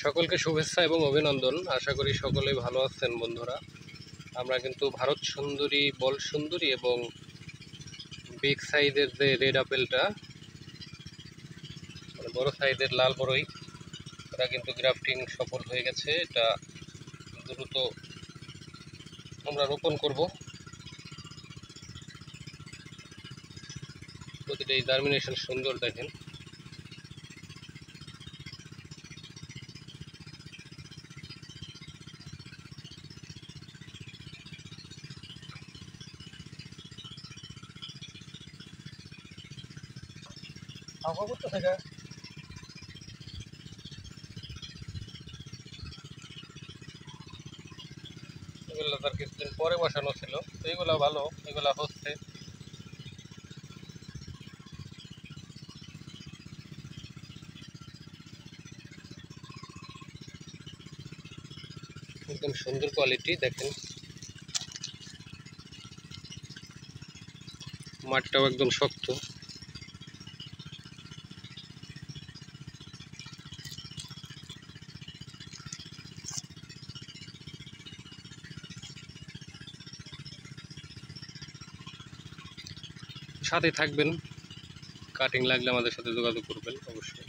সকলকে শুভেচ্ছা এবং অভিনন্দন। আশা করি সকলেই ভালো আছেন বন্ধুরা। আমরা কিন্তু ভারত সুন্দরী, বল সুন্দরী এবং বিগ সাইজের যে রেড আপেলটা, মানে বড় সাইজের লাল বড়ই, এটা কিন্তু গ্রাফটিং সফল হয়ে গেছে। এটা দ্রুত আমরা রোপণ করব। প্রতিটাই জার্মিনেশন সুন্দর, দেখেন। এগুলো তার কিছুদিন পরে বসানো ছিল, তো এগুলো ভালো, এগুলা হচ্ছে। একদম সুন্দর কোয়ালিটি, দেখেন। মাটিটাও একদম শক্ত। সাথে থাকবেন, কাটিং লাগলে আমাদের সাথে যোগাযোগ করবেন অবশ্যই।